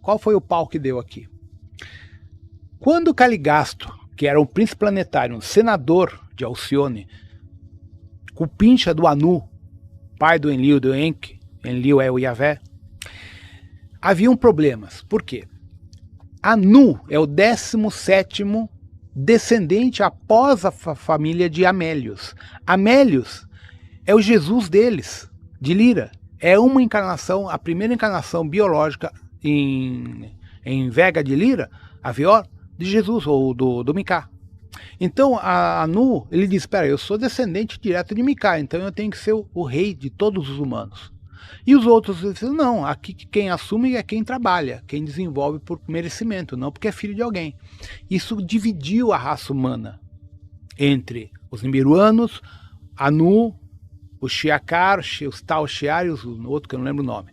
qual foi o pau que deu aqui? Quando Caligasto, que era o príncipe planetário, um senador de Alcione, cupincha do Anu, pai do Enlil, do Enki, Enlil é o Yahvé, haviam problemas. Por quê? Anu é o 17º descendente após a família de Amélios. Amélios é o Jesus deles, de Lira. É uma encarnação, a primeira encarnação biológica em Vega de Lira, a Vior, de Jesus, ou do Micá. Então, a Anu, ele diz, espera, eu sou descendente direto de Micá, então eu tenho que ser o rei de todos os humanos. E os outros dizem, não, aqui quem assume é quem trabalha, quem desenvolve por merecimento, não porque é filho de alguém. Isso dividiu a raça humana entre os Nibiruanos, Anu, os Shiakar, os Tal Shiar e o outro que eu não lembro o nome.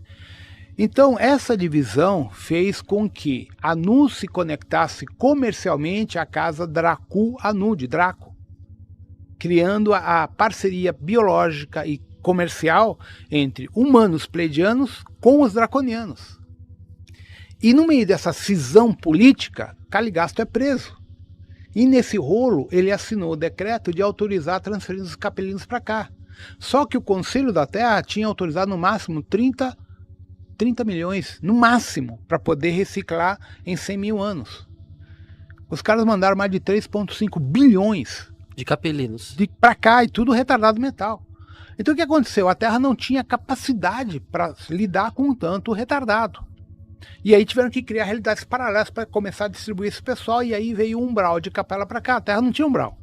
Então, essa divisão fez com que Anu se conectasse comercialmente à casa Dracu-Anu, de Draco, criando a parceria biológica e comercial entre humanos pleiadianos com os draconianos. E no meio dessa cisão política, Caligasto é preso. E nesse rolo, ele assinou o decreto de autorizar a transferência dos capelinos para cá. Só que o Conselho da Terra tinha autorizado no máximo 30 milhões, no máximo, para poder reciclar em 100 mil anos. Os caras mandaram mais de 3,5 bilhões de capelinos para cá, e tudo retardado mental. Então o que aconteceu? A Terra não tinha capacidade para lidar com tanto retardado. E aí tiveram que criar realidades paralelas para começar a distribuir esse pessoal, e aí veio o umbral de Capela para cá. A Terra não tinha umbral.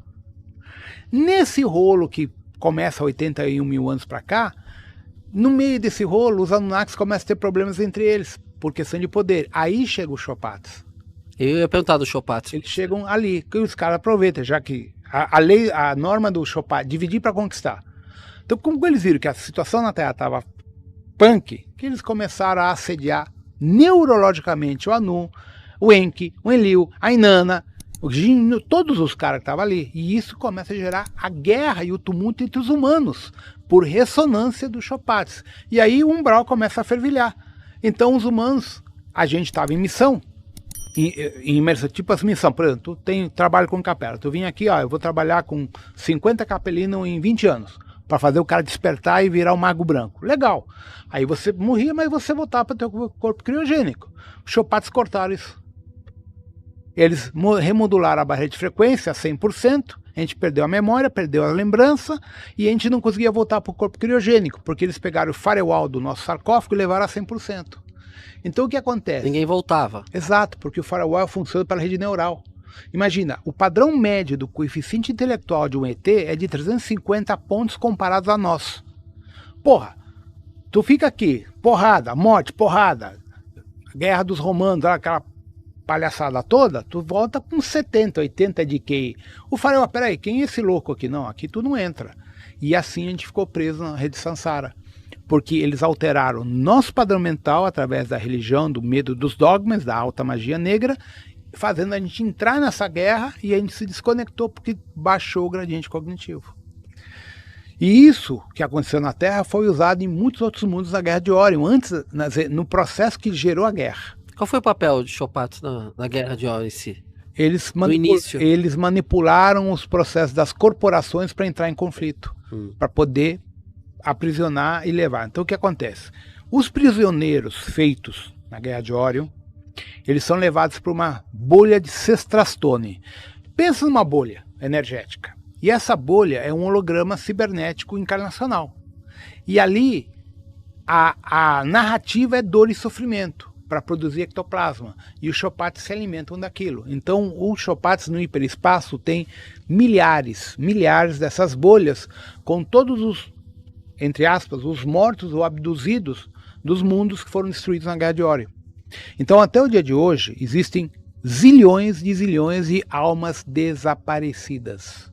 Nesse rolo que começa 81 mil anos para cá, no meio desse rolo, os Anunnakis começam a ter problemas entre eles, por questão de poder. Aí chega os Chopates. Eu ia perguntar dos Chopates. Eles chegam ali, que os caras aproveitam, já que a norma do Chopat, dividir para conquistar. Então, como eles viram que a situação na Terra estava punk, que eles começaram a assediar neurologicamente o Anu, o Enki, o Enlil, a Inanna, o Jin, todos os caras que estavam ali. E isso começa a gerar a guerra e o tumulto entre os humanos, por ressonância dos Chopates. E aí o umbral começa a fervilhar. Então os humanos, a gente estava em missão, em imersão, tipo as missões, por exemplo, tu tem trabalho com capela, tu vem aqui, ó, eu vou trabalhar com 50 capelinos em 20 anos, para fazer o cara despertar e virar um mago branco. Legal. Aí você morria, mas você voltava para o teu corpo criogênico. Os Chopates cortaram isso. Eles remodularam a barreira de frequência a 100%, a gente perdeu a memória, perdeu a lembrança, e a gente não conseguia voltar para o corpo criogênico, porque eles pegaram o firewall do nosso sarcófago e levaram a 100%. Então o que acontece? Ninguém voltava. Exato, porque o firewall funciona pela rede neural. Imagina, o padrão médio do coeficiente intelectual de um ET é de 350 pontos comparados a nós. Porra, tu fica aqui, porrada, morte, porrada, guerra dos romanos, aquela palhaçada toda, tu volta com 70, 80 de QI. O firewall, peraí, quem é esse louco aqui? Não, aqui tu não entra. E assim a gente ficou preso na rede Sansara. Porque eles alteraram nosso padrão mental através da religião, do medo dos dogmas, da alta magia negra, fazendo a gente entrar nessa guerra, e a gente se desconectou porque baixou o gradiente cognitivo. E isso que aconteceu na Terra foi usado em muitos outros mundos na Guerra de Órion, antes, no processo que gerou a guerra. Qual foi o papel de Chopates na Guerra de Órion em si? Eles manipularam os processos das corporações para entrar em conflito, para poder aprisionar e levar. Então o que acontece? Os prisioneiros feitos na Guerra de Órion, eles são levados para uma bolha de Cestrastone. Pensa numa bolha energética. E essa bolha é um holograma cibernético encarnacional. E ali a narrativa é dor e sofrimento para produzir ectoplasma. E os Chopates se alimentam daquilo. Então os Chopates no hiperespaço tem milhares dessas bolhas com todos os, entre aspas, os mortos ou abduzidos dos mundos que foram destruídos na Guerra de Órion. Então até o dia de hoje existem zilhões de almas desaparecidas.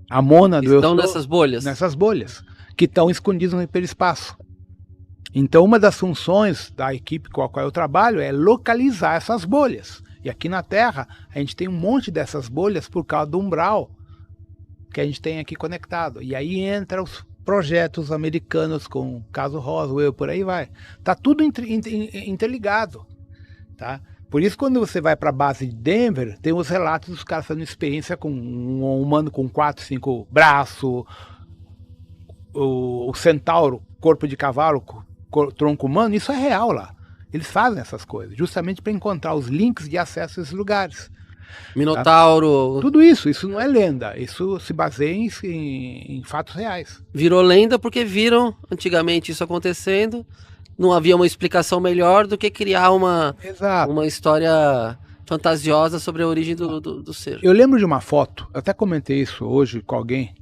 A Mona do estão nessas bolhas? Nessas bolhas, que estão escondidas no hiperespaço. Então uma das funções da equipe com a qual eu trabalho é localizar essas bolhas. E aqui na Terra a gente tem um monte dessas bolhas por causa do umbral que a gente tem aqui conectado. E aí entra projetos americanos com o caso Roswell, por aí vai. Tá tudo interligado, tá? Por isso, quando você vai para a base de Denver, tem os relatos dos caras fazendo experiência com um humano com 4, 5 braços, o centauro, corpo de cavalo, tronco humano, isso é real lá. Eles fazem essas coisas, justamente para encontrar os links de acesso a esses lugares. Minotauro. Tá? Tudo isso não é lenda, isso se baseia em fatos reais. Virou lenda porque viram antigamente isso acontecendo, não havia uma explicação melhor do que criar uma história fantasiosa sobre a origem do ser. Eu lembro de uma foto, eu até comentei isso hoje com alguém.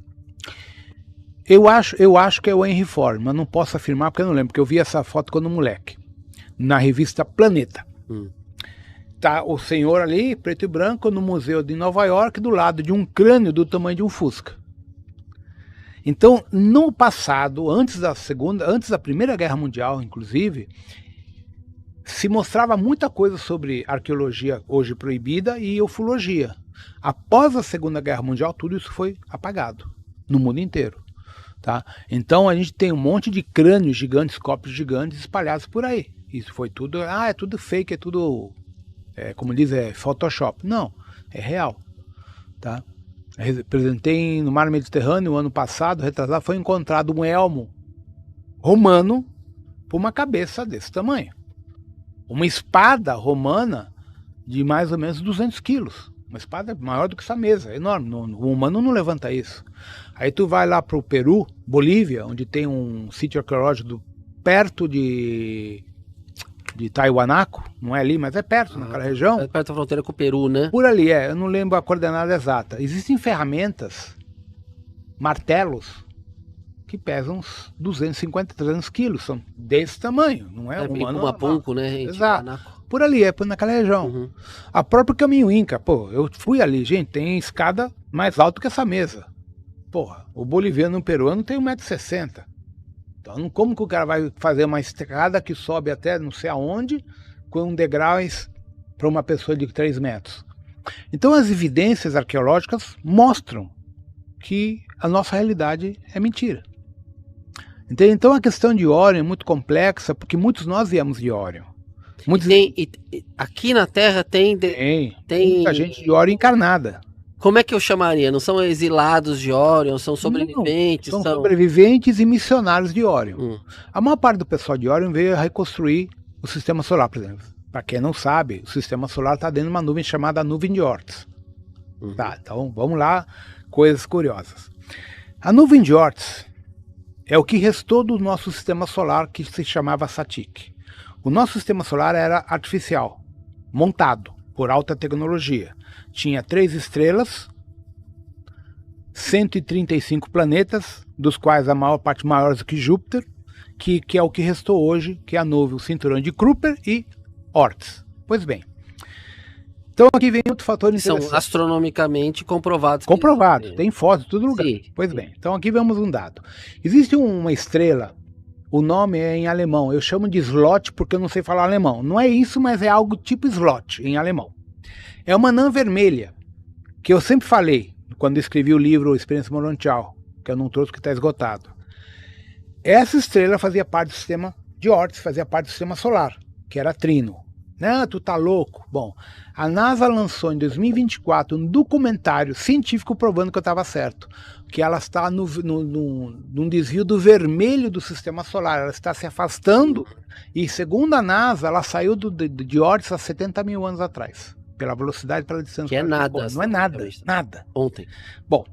Eu acho que é o Henry Ford, mas não posso afirmar porque eu não lembro, porque eu vi essa foto quando moleque, na revista Planeta. Tá o senhor ali, preto e branco, no museu de Nova York, do lado de um crânio do tamanho de um Fusca. Então, no passado, antes da Primeira Guerra Mundial, inclusive, se mostrava muita coisa sobre arqueologia hoje proibida e ufologia. Após a Segunda Guerra Mundial, tudo isso foi apagado no mundo inteiro. Tá? Então a gente tem um monte de crânios gigantes, corpos gigantes espalhados por aí. Isso foi tudo, é tudo fake, é tudo, como diz, Photoshop. Não, é real. Tá? Apresentei no Mar Mediterrâneo, ano passado, retrasado, foi encontrado um elmo romano por uma cabeça desse tamanho. Uma espada romana de mais ou menos 200 quilos. Uma espada maior do que essa mesa, enorme. O humano não levanta isso. Aí tu vai lá pro Peru, Bolívia, onde tem um sítio arqueológico perto de Taiwanaco, não é ali, mas é perto, naquela região. É perto da fronteira com o Peru, né? Por ali, eu não lembro a coordenada exata. Existem ferramentas, martelos, que pesam uns 250, 300 quilos, são desse tamanho, não é humano. Uma punco, né? Exato. Por ali, por naquela região. A própria Caminho Inca, eu fui ali, gente, tem escada mais alta que essa mesa. Porra, o boliviano e o peruano tem 1,60 m. Então, como que o cara vai fazer uma escada que sobe até não sei aonde, com degraus para uma pessoa de 3 metros? Então, as evidências arqueológicas mostram que a nossa realidade é mentira. Então, a questão de Órion é muito complexa, porque muitos nós viemos de Órion. Aqui na Terra tem muita gente de Órion encarnada. Como é que eu chamaria? Não são exilados de Órion, são sobreviventes? Não, são sobreviventes e missionários de Órion. A maior parte do pessoal de Órion veio a reconstruir o sistema solar, por exemplo. Para quem não sabe, o sistema solar está dentro de uma nuvem chamada nuvem de Oort. Tá, então vamos lá, coisas curiosas. A nuvem de Oort é o que restou do nosso sistema solar, que se chamava Satik. O nosso sistema solar era artificial, montado por alta tecnologia. Tinha 3 estrelas, 135 planetas, dos quais a maior parte maiores do que Júpiter, que é o que restou hoje, que é a nuvem, o cinturão de Kuiper e Oort. Pois bem. Então aqui vem outro fator interessante. São astronomicamente comprovados. Comprovados, tem fotos em todo lugar. Sim, pois bem, então aqui vemos um dado. Existe uma estrela, o nome é em alemão, eu chamo de slot porque eu não sei falar alemão. Não é isso, mas é algo tipo slot em alemão. É uma anã vermelha, que eu sempre falei, quando escrevi o livro Experiência Morontial, que eu não trouxe porque está esgotado. Essa estrela fazia parte do sistema de Oort, fazia parte do sistema solar, que era Trino. Não, tu tá louco. Bom, a NASA lançou em 2024 um documentário científico provando que eu estava certo, que ela está num desvio do vermelho do sistema solar, ela está se afastando e, segundo a NASA, ela saiu de Oort há 70 mil anos atrás, pela velocidade, pela distância. Que é nada. Não é nada, nada. Ontem. Bom,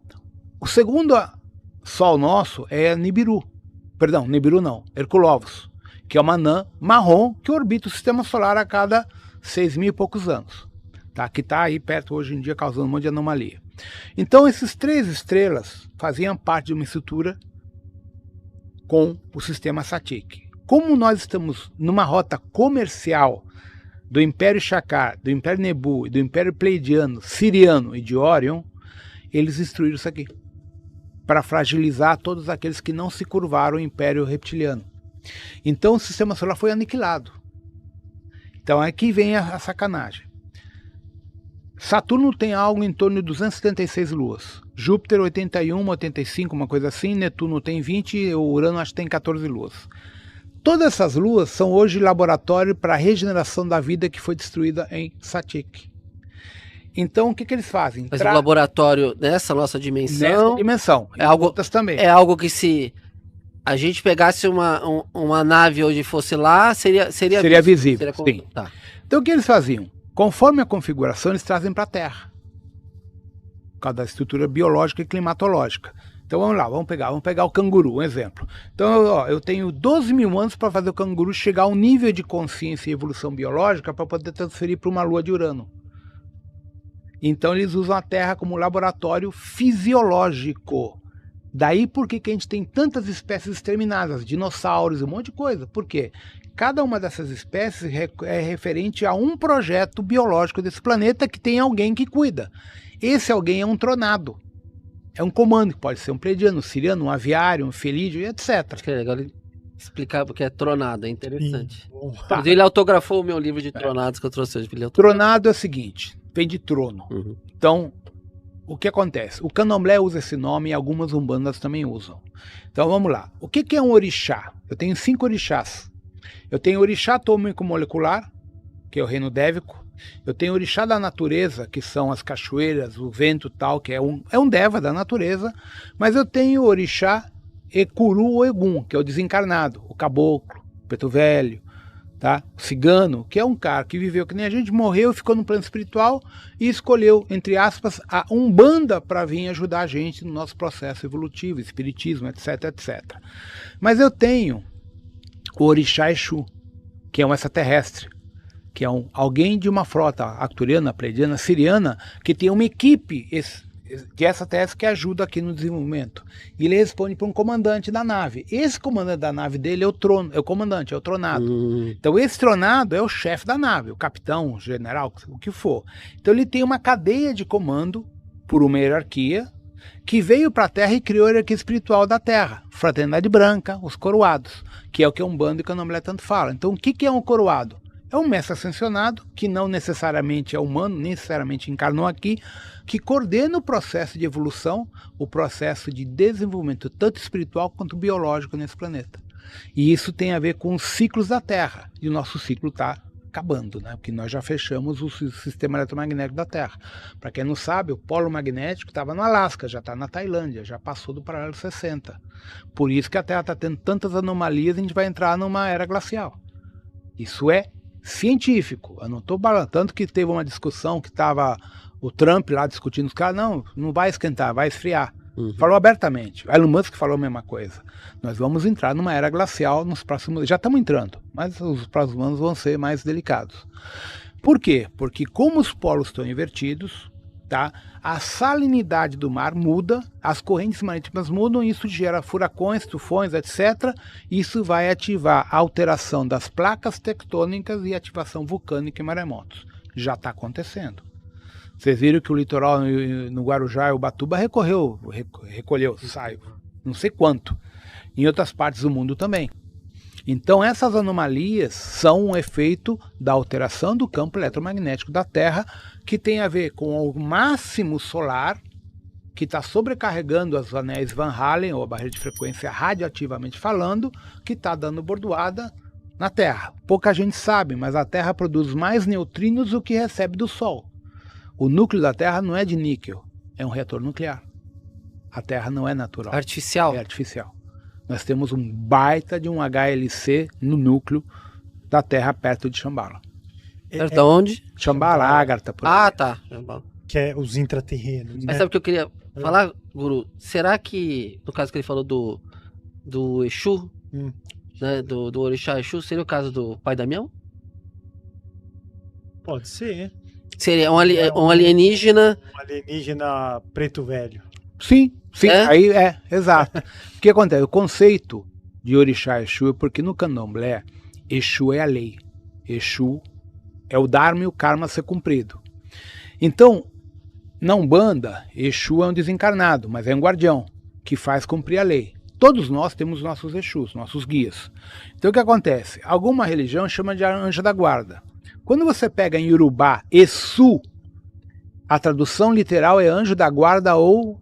o segundo Sol nosso é Nibiru. Perdão, Nibiru não, Herculovus, que é uma anã marrom que orbita o sistema solar a cada 6 mil e poucos anos, tá? Que está aí perto hoje em dia causando um monte de anomalia. Então esses 3 estrelas faziam parte de uma estrutura com o sistema Satik. Como nós estamos numa rota comercial do Império Shakar, do Império Nebu, do Império Pleiadiano, Siriano e de Órion, eles destruíram isso aqui para fragilizar todos aqueles que não se curvaram ao Império Reptiliano. Então o sistema solar foi aniquilado. Então aqui vem a sacanagem. Saturno tem algo em torno de 276 luas. Júpiter 81, 85, uma coisa assim. Netuno tem 20 e o Urano acho que tem 14 luas. Todas essas luas são hoje laboratório para a regeneração da vida que foi destruída em Satik. Então, o que eles fazem? Mas o laboratório nessa nossa dimensão... Nessa dimensão. É algo, também. É algo que se a gente pegasse uma nave hoje e fosse lá, seria visível. Sim. Tá. Então, o que eles faziam? Conforme a configuração, eles trazem para a Terra. Por causa da estrutura biológica e climatológica. Então vamos lá, vamos pegar o canguru, um exemplo. Então eu tenho 12 mil anos para fazer o canguru chegar a um nível de consciência e evolução biológica para poder transferir para uma lua de Urano. Então eles usam a Terra como laboratório fisiológico. Daí por que a gente tem tantas espécies exterminadas, dinossauros, um monte de coisa. Por quê? Cada uma dessas espécies é referente a um projeto biológico desse planeta que tem alguém que cuida. Esse alguém é um tronado. É um comando, que pode ser um pleiadiano, um siriano, um aviário, um felídeo, etc. Acho que é legal explicar porque é tronado, é interessante. Tá. Ele autografou o meu livro de tronados que eu trouxe hoje. Tronado é o seguinte, vem de trono. Uhum. Então, o que acontece? O candomblé usa esse nome e algumas umbandas também usam. Então vamos lá. O que é um orixá? Eu tenho 5 orixás. Eu tenho orixá atômico molecular, que é o reino dévico. Eu tenho orixá da natureza, que são as cachoeiras, o vento e tal, que é um deva da natureza. Mas eu tenho orixá Ekuru ou Egum, que é o desencarnado, o caboclo, o preto velho, tá? O cigano, que é um cara que viveu que nem a gente, morreu, ficou no plano espiritual e escolheu, entre aspas, a umbanda para vir ajudar a gente no nosso processo evolutivo, espiritismo, etc, etc. Mas eu tenho o orixá Exu, que é um extraterrestre, que é alguém de uma frota arcturiana, pleiadiana, siriana, que tem uma equipe de extraterrestres que ajuda aqui no desenvolvimento. E ele responde para um comandante da nave. Esse comandante da nave dele é o comandante, é o tronado. Então esse tronado é o chefe da nave, o capitão, o general, o que for. Então ele tem uma cadeia de comando por uma hierarquia que veio para a Terra e criou a hierarquia espiritual da Terra. Fraternidade branca, os coroados, que é o que um bando e candomblé tanto fala. Então o que é um coroado? É um mestre ascensionado, que não necessariamente é humano, necessariamente encarnou aqui, que coordena o processo de evolução, o processo de desenvolvimento tanto espiritual quanto biológico nesse planeta. E isso tem a ver com os ciclos da Terra. E o nosso ciclo está acabando, né? Porque nós já fechamos o sistema eletromagnético da Terra. Para quem não sabe, o polo magnético estava no Alasca, já está na Tailândia, já passou do paralelo 60. Por isso que a Terra está tendo tantas anomalias, a gente vai entrar numa era glacial. Isso é científico. Eu não estou balando, tanto que teve uma discussão que estava o Trump lá discutindo os caras, não vai esquentar, vai esfriar. Falou abertamente. O Elon Musk falou a mesma coisa. Nós vamos entrar numa era glacial nos próximos... Já estamos entrando, mas os próximos anos vão ser mais delicados. Por quê? Porque como os polos estão invertidos, tá? A salinidade do mar muda, as correntes marítimas mudam, isso gera furacões, tufões, etc. Isso vai ativar a alteração das placas tectônicas e ativação vulcânica em maremotos. Já está acontecendo. Vocês viram que o litoral no Guarujá e Ubatuba recolheu, saiu, não sei quanto. Em outras partes do mundo também. Então essas anomalias são um efeito da alteração do campo eletromagnético da Terra, que tem a ver com o máximo solar, que está sobrecarregando os anéis Van Allen, ou a barreira de frequência radioativamente falando, que está dando bordoada na Terra. Pouca gente sabe, mas a Terra produz mais neutrinos do que recebe do Sol. O núcleo da Terra não é de níquel, é um reator nuclear. A Terra não é natural. Artificial? É artificial. Nós temos um baita de um HLC no núcleo da Terra perto de Shambhala. Perto de onde? Shambhala, Ágata. Tá. Que é os intraterrenos. Mas né? sabe o que eu queria falar, Guru? Será que, no caso que ele falou do Exu, né, do orixá Exu, seria o caso do pai Damião? Pode ser. Seria um alienígena... Um alienígena preto velho. Sim, aí exato. O que acontece? O conceito de orixá Exu é porque no candomblé, Exu é a lei. Exu é o dharma e o karma a ser cumprido. Então, na Umbanda, Exu é um desencarnado, mas é um guardião que faz cumprir a lei. Todos nós temos nossos Exus, nossos guias. Então o que acontece? Alguma religião chama de anjo da guarda. Quando você pega em Yorubá, Exu, A tradução literal é anjo da guarda ou...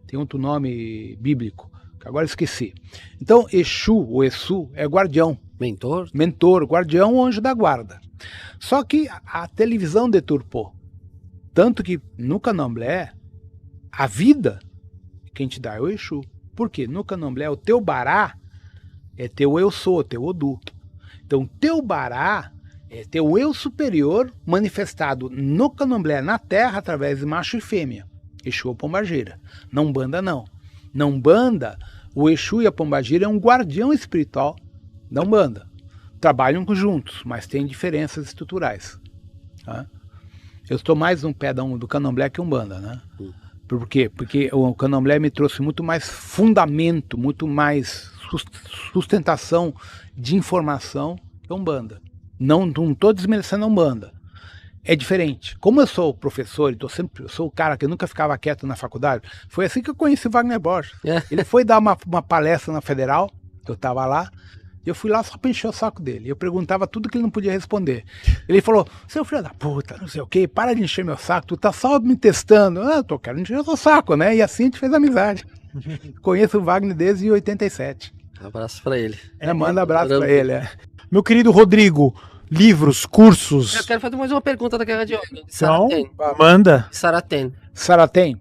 tem outro nome bíblico, que agora esqueci. Então, Exu, ou Exu, é guardião. Mentor? Mentor, guardião ou anjo da guarda. Só que a televisão deturpou. Tanto que no Candomblé, a vida, quem te dá é o Exu. Por quê? No Candomblé, o teu bará é teu eu sou, teu Odu. Então, teu bará é teu eu superior manifestado no Candomblé, na terra, através de macho e fêmea. Exu ou Pombagira. Na Umbanda, não. Na Umbanda, o Exu e a Pombagira é um guardião espiritual da Umbanda. Trabalham juntos, mas tem diferenças estruturais. Tá? Eu estou mais no pé do Candomblé que Umbanda, né? Por quê? Porque o Candomblé me trouxe muito mais fundamento, muito mais sustentação de informação que a Umbanda. Não estou desmerecendo a Umbanda. É diferente. Como eu sou professor e eu sou o cara que nunca ficava quieto na faculdade, foi assim que eu conheci o Wagner Borges. Ele foi dar uma palestra na Federal, eu estava lá, e eu fui lá só para encher o saco dele. Eu perguntava tudo que ele não podia responder. Ele falou, seu filho da puta, não sei o quê, para de encher meu saco, tu tá só me testando. Eu tô querendo encher o seu saco, né? E assim a gente fez amizade. Conheço o Wagner desde 87. Abraço para ele. Manda abraço para ele. Meu querido Rodrigo, livros, cursos. Eu quero fazer mais uma pergunta da Guerra de Ouro. Então, manda. Saraten. Saraten.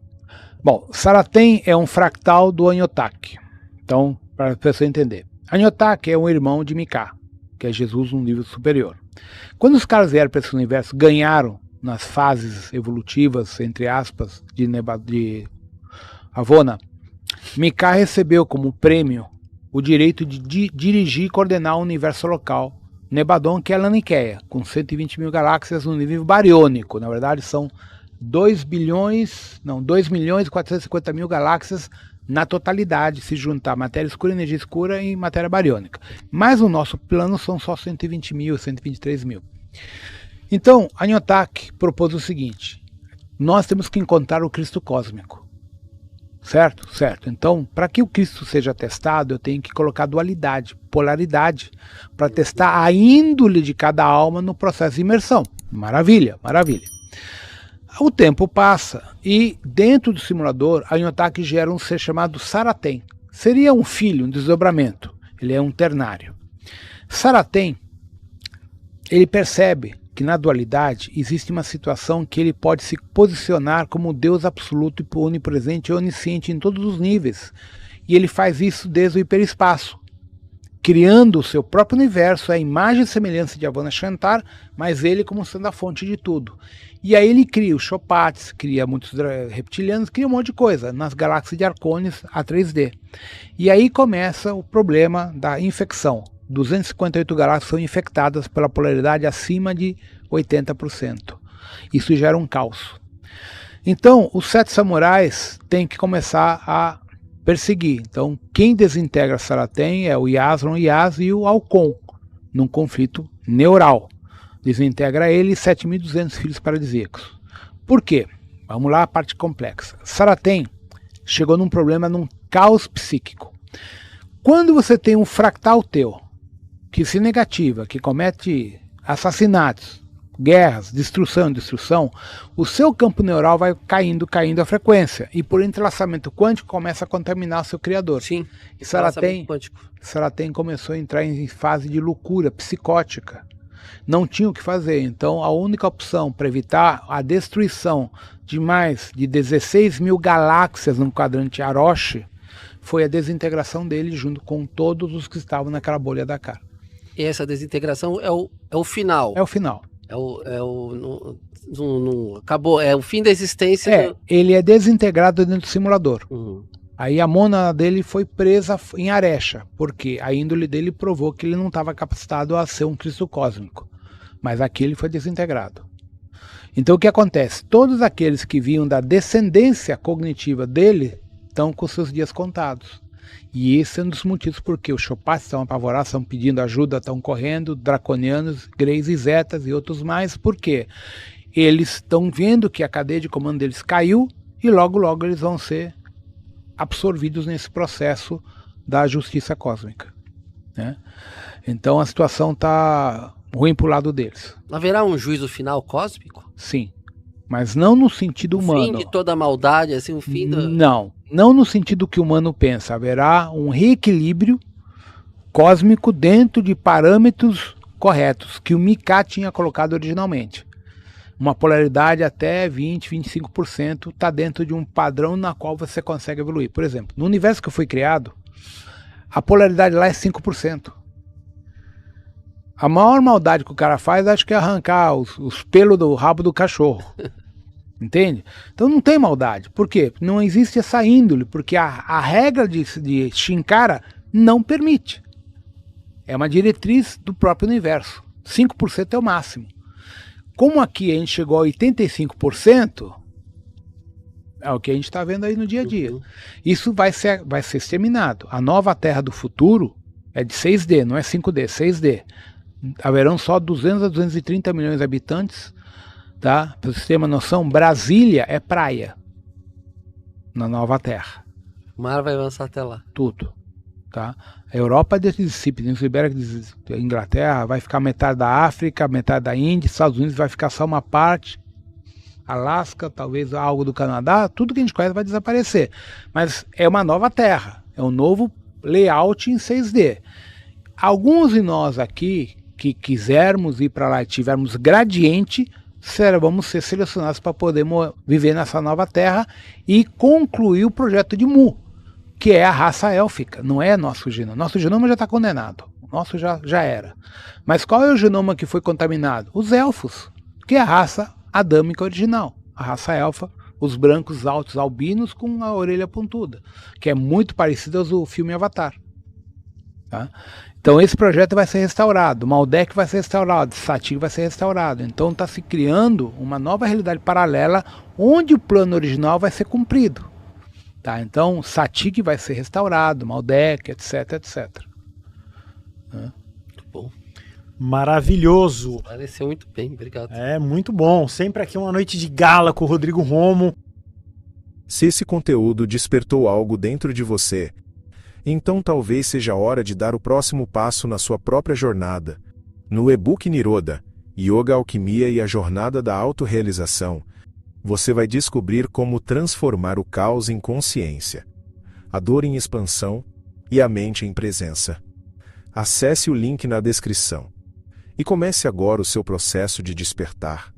Bom, Saraten é um fractal do Anhotak. Então, para a pessoa entender. Anhotak é um irmão de Micá, que é Jesus num nível superior. Quando os caras vieram para esse universo, ganharam nas fases evolutivas, entre aspas, de Avona, Micá recebeu como prêmio o direito de dirigir e coordenar o universo local, Nebadon, que é a Laniqueia, com 120 mil galáxias no nível bariônico. Na verdade, são 2 milhões e 450 mil galáxias na totalidade, se juntar matéria escura, energia escura e matéria bariônica. Mas o nosso plano são só 120 mil, 123 mil. Então, Anhotak propôs o seguinte: nós temos que encontrar o Cristo cósmico. Certo? Certo. Então, para que o Cristo seja testado, eu tenho que colocar dualidade, polaridade, para testar a índole de cada alma no processo de imersão. Maravilha, maravilha. O tempo passa e dentro do simulador, a Anhotak gera um ser chamado Saraten. Seria um filho, um desdobramento. Ele é um ternário. Saraten, ele percebe que na dualidade existe uma situação que ele pode se posicionar como Deus absoluto e onipresente e onisciente em todos os níveis. E ele faz isso desde o hiperespaço, criando o seu próprio universo, a imagem e semelhança de Avana Shantar, mas ele como sendo a fonte de tudo. E aí ele cria os Chopates, cria muitos reptilianos, cria um monte de coisa nas galáxias de Arcones a 3D. E aí começa o problema da infecção. 258 galáxias são infectadas pela polaridade acima de 80%. Isso gera um caos. Então, os 7 samurais têm que começar a perseguir. Então, quem desintegra Saraten é o Yasron, Yas e o Alcon, num conflito neural. Desintegra ele e 7.200 filhos paradisíacos. Por quê? Vamos lá, a parte complexa. Saraten chegou num problema, num caos psíquico. Quando você tem um fractal teu, que se negativa, que comete assassinatos, guerras, destruição, o seu campo neural vai caindo a frequência. E por entrelaçamento quântico começa a contaminar o seu criador. Sim. E Saraten começou a entrar em fase de loucura psicótica. Não tinha o que fazer. Então a única opção para evitar a destruição de mais de 16 mil galáxias no quadrante Aroshi foi a desintegração dele junto com todos os que estavam naquela bolha da cara. E essa desintegração é o final. É o final. Acabou, é o fim da existência. Ele é desintegrado dentro do simulador. Aí a mônada dele foi presa em Arecha, porque a índole dele provou que ele não estava capacitado a ser um Cristo cósmico. Mas aqui ele foi desintegrado. Então o que acontece? Todos aqueles que vinham da descendência cognitiva dele estão com seus dias contados. E esse é um dos motivos porque os Chopates estão apavorados, estão pedindo ajuda, estão correndo, draconianos, greys e zetas e outros mais. Por quê? Eles estão vendo que a cadeia de comando deles caiu e logo logo eles vão ser absorvidos nesse processo da justiça cósmica, né? Então a situação está ruim pro lado deles. Haverá um juízo final cósmico? Sim. Mas não no sentido humano. Fim de toda a maldade, assim, o fim da... Não no sentido que o humano pensa. Haverá um reequilíbrio cósmico dentro de parâmetros corretos, que o Mika tinha colocado originalmente. Uma polaridade até 20, 25% está dentro de um padrão na qual você consegue evoluir. Por exemplo, no universo que foi criado, a polaridade lá é 5%. A maior maldade que o cara faz, acho que é arrancar os pelos do rabo do cachorro. Entende? Então não tem maldade. Por quê? Não existe essa índole, porque a regra de Shinkara não permite. É uma diretriz do próprio universo. 5% é o máximo. Como aqui a gente chegou a 85%, é o que a gente está vendo aí no dia a dia. Isso vai ser exterminado. A nova Terra do futuro é de 6D, não é 5D, 6D. Haverão só 200 a 230 milhões de habitantes. Tá? Para você ter uma noção, Brasília é praia na nova Terra. O mar vai avançar até lá. Tudo. Tá? A Europa é desse Península Ibérica, a Inglaterra vai ficar metade da África, metade da Índia, Estados Unidos vai ficar só uma parte, Alasca, talvez algo do Canadá, tudo que a gente conhece vai desaparecer. Mas é uma nova Terra, é um novo layout em 6D. Alguns de nós aqui que quisermos ir para lá e tivermos gradiente, vamos ser selecionados para poder viver nessa nova Terra e concluir o projeto de Mu, que é a raça élfica, não é nosso genoma. Nosso genoma já está condenado, o nosso já era. Mas qual é o genoma que foi contaminado? Os elfos, que é a raça adâmica original, a raça elfa, os brancos altos albinos com a orelha pontuda, que é muito parecido ao filme Avatar. Tá? Então esse projeto vai ser restaurado, Maldek vai ser restaurado, Sati vai ser restaurado. Então está se criando uma nova realidade paralela onde o plano original vai ser cumprido. Tá? Então Sati vai ser restaurado, Maldek, etc, etc. Muito bom. Maravilhoso. Pareceu muito bem, obrigado. É, muito bom. Sempre aqui uma noite de gala com o Rodrigo Romo. Se esse conteúdo despertou algo dentro de você, então talvez seja a hora de dar o próximo passo na sua própria jornada. No e-book Niroda, Yoga, Alquimia e a Jornada da Autorrealização, você vai descobrir como transformar o caos em consciência, a dor em expansão e a mente em presença. Acesse o link na descrição e comece agora o seu processo de despertar.